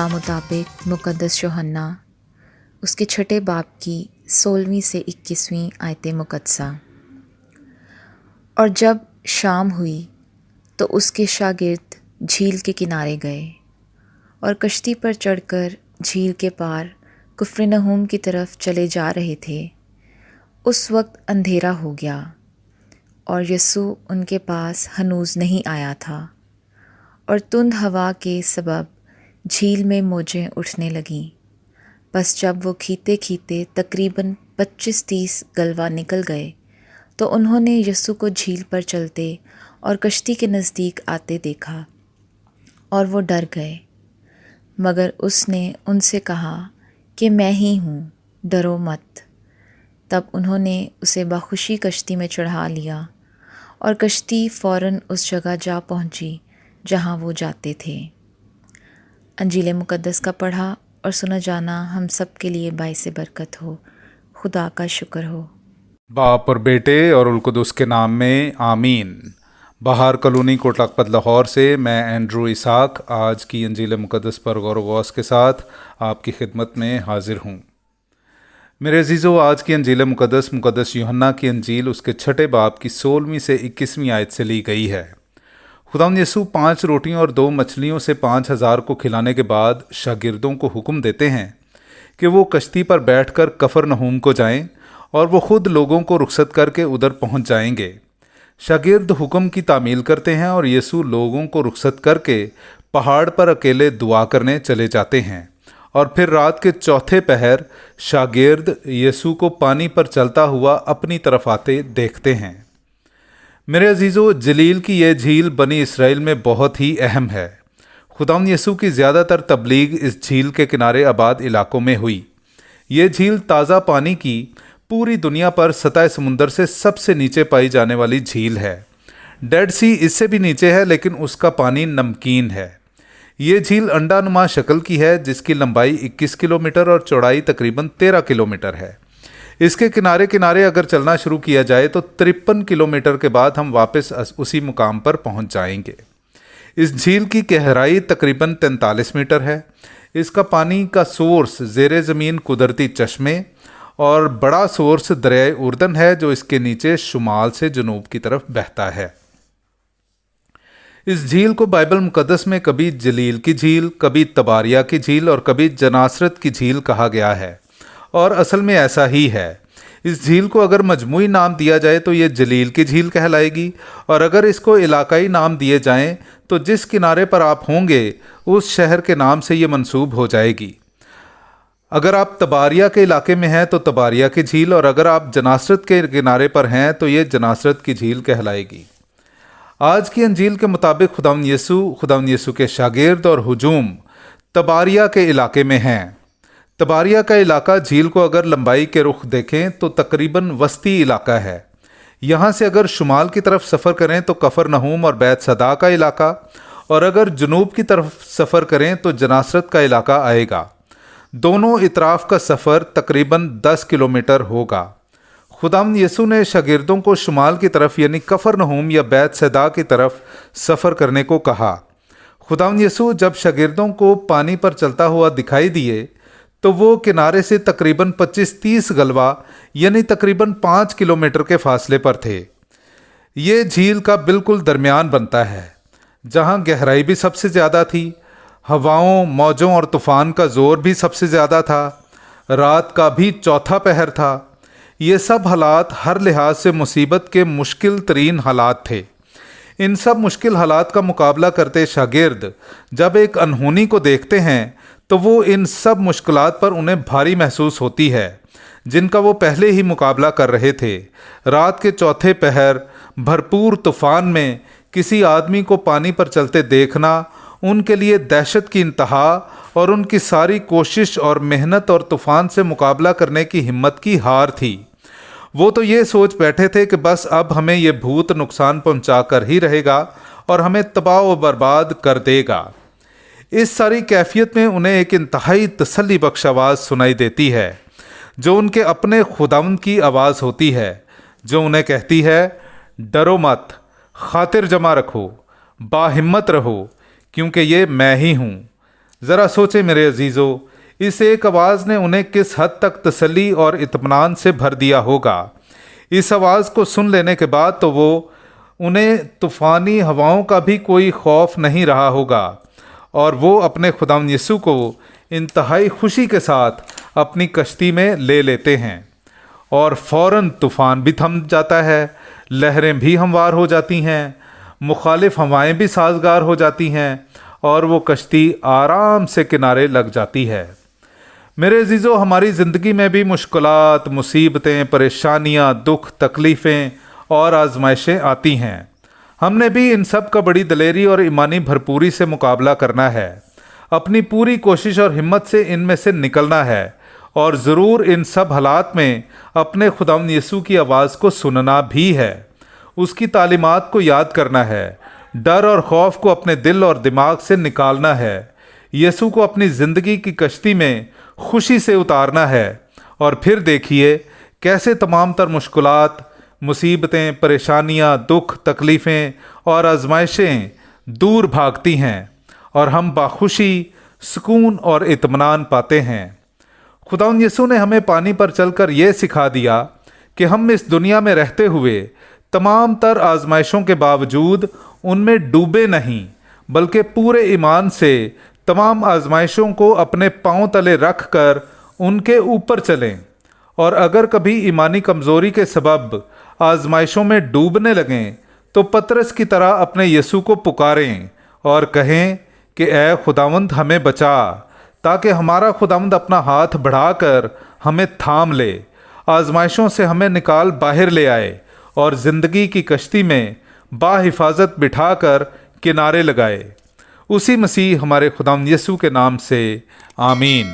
بامطابق مقدس یوحنا اس کے چھٹے باب کی 16ویں سے 21ویں آیت مقدسہ۔ اور جب شام ہوئی تو اس کے شاگرد جھیل کے کنارے گئے اور کشتی پر چڑھ کر جھیل کے پار کفرنہوم کی طرف چلے جا رہے تھے۔ اس وقت اندھیرا ہو گیا اور یسوع ان کے پاس ہنوز نہیں آیا تھا، اور تند ہوا کے سبب جھیل میں موجیں اٹھنے لگیں۔ بس جب وہ کھیتے کھیتے تقریباً 25-30 گلوا نکل گئے تو انہوں نے یسوع کو جھیل پر چلتے اور کشتی کے نزدیک آتے دیکھا، اور وہ ڈر گئے۔ مگر اس نے ان سے کہا کہ میں ہی ہوں، ڈرو مت۔ تب انہوں نے اسے بخوشی کشتی میں چڑھا لیا، اور کشتی فوراً اس جگہ جا پہنچی جہاں وہ جاتے تھے۔ انجیل مقدس کا پڑھا اور سنا جانا ہم سب کے لیے باعث برکت ہو۔ خدا کا شکر ہو۔ باپ اور بیٹے اور القدس کے نام میں آمین۔ بہار کالونی کوٹ لکھپت لاہور سے میں اینڈرو اسحاق آج کی انجیل مقدس پر غور و غوص کے ساتھ آپ کی خدمت میں حاضر ہوں۔ میرے عزیزو، آج کی انجیل مقدس یوحنا کی انجیل اس کے چھٹے باب کی 16ویں سے 21ویں آیت سے لی گئی ہے۔ خداوند یسوع 5 روٹیوں اور 2 مچھلیوں سے 5000 کو کھلانے کے بعد شاگردوں کو حکم دیتے ہیں کہ وہ کشتی پر بیٹھ کر کفرنہوم کو جائیں، اور وہ خود لوگوں کو رخصت کر کے ادھر پہنچ جائیں گے۔ شاگرد حکم کی تعمیل کرتے ہیں اور یسوع لوگوں کو رخصت کر کے پہاڑ پر اکیلے دعا کرنے چلے جاتے ہیں، اور پھر رات کے چوتھے پہر شاگرد یسوع کو پانی پر چلتا ہوا اپنی طرف آتے دیکھتے ہیں۔ میرے عزیزو، جلیل کی یہ جھیل بنی اسرائیل میں بہت ہی اہم ہے۔ خداوند یسوع کی زیادہ تر تبلیغ اس جھیل کے کنارے آباد علاقوں میں ہوئی۔ یہ جھیل تازہ پانی کی پوری دنیا پر سطح سمندر سے سب سے نیچے پائی جانے والی جھیل ہے۔ ڈیڈ سی اس سے بھی نیچے ہے، لیکن اس کا پانی نمکین ہے۔ یہ جھیل انڈا نما شکل کی ہے، جس کی لمبائی 21 کلومیٹر اور چوڑائی تقریباً 13 کلومیٹر ہے۔ اس کے کنارے کنارے اگر چلنا شروع کیا جائے تو 53 کلومیٹر کے بعد ہم واپس اسی مقام پر پہنچ جائیں گے۔ اس جھیل کی گہرائی تقریباً 43 میٹر ہے۔ اس کا پانی کا سورس زیر زمین قدرتی چشمے اور بڑا سورس دریائے اردن ہے، جو اس کے نیچے شمال سے جنوب کی طرف بہتا ہے۔ اس جھیل کو بائبل مقدس میں کبھی جلیل کی جھیل، کبھی تباریہ کی جھیل اور کبھی جناسرت کی جھیل کہا گیا ہے، اور اصل میں ایسا ہی ہے۔ اس جھیل کو اگر مجموعی نام دیا جائے تو یہ جلیل کی جھیل کہلائے گی، اور اگر اس کو علاقائی نام دیے جائیں تو جس کنارے پر آپ ہوں گے اس شہر کے نام سے یہ منسوب ہو جائے گی۔ اگر آپ تباریہ کے علاقے میں ہیں تو تباریہ کی جھیل، اور اگر آپ جناسرت کے کنارے پر ہیں تو یہ جناسرت کی جھیل کہلائے گی۔ آج کی انجیل کے مطابق خداوند یسوع کے شاگرد اور ہجوم تباریہ کے علاقے میں ہیں۔ تباریہ کا علاقہ جھیل کو اگر لمبائی کے رخ دیکھیں تو تقریباً وسطی علاقہ ہے۔ یہاں سے اگر شمال کی طرف سفر کریں تو کفرنہوم اور بیت صدا کا علاقہ، اور اگر جنوب کی طرف سفر کریں تو جناسرت کا علاقہ آئے گا۔ دونوں اطراف کا سفر تقریباً 10 کلومیٹر ہوگا۔ خداوند یسوع نے شاگردوں کو شمال کی طرف یعنی کفرنہوم یا بیت صدا کی طرف سفر کرنے کو کہا۔ خداوند یسوع جب شاگردوں کو پانی پر چلتا ہوا دکھائی دیے تو وہ کنارے سے تقریباً 25-30 گلوا یعنی تقریباً 5 کلومیٹر کے فاصلے پر تھے۔ یہ جھیل کا بالکل درمیان بنتا ہے، جہاں گہرائی بھی سب سے زیادہ تھی، ہواؤں، موجوں اور طوفان کا زور بھی سب سے زیادہ تھا، رات کا بھی چوتھا پہر تھا۔ یہ سب حالات ہر لحاظ سے مصیبت کے مشکل ترین حالات تھے۔ ان سب مشکل حالات کا مقابلہ کرتے شاگرد جب ایک انہونی کو دیکھتے ہیں تو وہ ان سب مشکلات پر انہیں بھاری محسوس ہوتی ہے، جن کا وہ پہلے ہی مقابلہ کر رہے تھے۔ رات کے چوتھے پہر بھرپور طوفان میں کسی آدمی کو پانی پر چلتے دیکھنا ان کے لیے دہشت کی انتہا، اور ان کی ساری کوشش اور محنت اور طوفان سے مقابلہ کرنے کی ہمت کی ہار تھی۔ وہ تو یہ سوچ بیٹھے تھے کہ بس اب ہمیں یہ بھوت نقصان پہنچا کر ہی رہے گا اور ہمیں تباہ و برباد کر دے گا۔ اس ساری کیفیت میں انہیں ایک انتہائی تسلی بخش آواز سنائی دیتی ہے، جو ان کے اپنے خداوند کی آواز ہوتی ہے، جو انہیں کہتی ہے، ڈرو مت، خاطر جمع رکھو، باہمت رہو، کیونکہ یہ میں ہی ہوں، ذرا سوچیں میرے عزیزو، اس ایک آواز نے انہیں کس حد تک تسلی اور اطمینان سے بھر دیا ہوگا۔ اس آواز کو سن لینے کے بعد تو انہیں طوفانی ہواؤں کا بھی کوئی خوف نہیں رہا ہوگا، اور وہ اپنے خداوند یسوع کو انتہائی خوشی کے ساتھ اپنی کشتی میں لے لیتے ہیں، اور فوراً طوفان بھی تھم جاتا ہے، لہریں بھی ہموار ہو جاتی ہیں، مخالف ہوائیں بھی سازگار ہو جاتی ہیں، اور وہ کشتی آرام سے کنارے لگ جاتی ہے۔ میرے عزیزو، ہماری زندگی میں بھی مشکلات، مصیبتیں، پریشانیاں، دکھ، تکلیفیں اور آزمائشیں آتی ہیں۔ ہم نے بھی ان سب کا بڑی دلیری اور ایمانی بھرپوری سے مقابلہ کرنا ہے، اپنی پوری کوشش اور ہمت سے ان میں سے نکلنا ہے، اور ضرور ان سب حالات میں اپنے خداوند یسوع کی آواز کو سننا بھی ہے، اس کی تعلیمات کو یاد کرنا ہے، ڈر اور خوف کو اپنے دل اور دماغ سے نکالنا ہے، یسوع کو اپنی زندگی کی کشتی میں خوشی سے اتارنا ہے، اور پھر دیکھیے کیسے تمام تر مشکلات، مصیبتیں، پریشانیاں، دکھ، تکلیفیں اور آزمائشیں دور بھاگتی ہیں، اور ہم باخوشی، سکون اور اطمینان پاتے ہیں۔ خداوند یسوع نے ہمیں پانی پر چل کر یہ سکھا دیا کہ ہم اس دنیا میں رہتے ہوئے تمام تر آزمائشوں کے باوجود ان میں ڈوبے نہیں، بلکہ پورے ایمان سے تمام آزمائشوں کو اپنے پاؤں تلے رکھ کر ان کے اوپر چلیں، اور اگر کبھی ایمانی کمزوری کے سبب آزمائشوں میں ڈوبنے لگیں تو پطرس کی طرح اپنے یسوع کو پکاریں اور کہیں کہ اے خداوند ہمیں بچا، تاکہ ہمارا خداوند اپنا ہاتھ بڑھا کر ہمیں تھام لے، آزمائشوں سے ہمیں نکال باہر لے آئے، اور زندگی کی کشتی میں باحفاظت بٹھا کر کنارے لگائے۔ اسی مسیح ہمارے خداوند یسوع کے نام سے آمین۔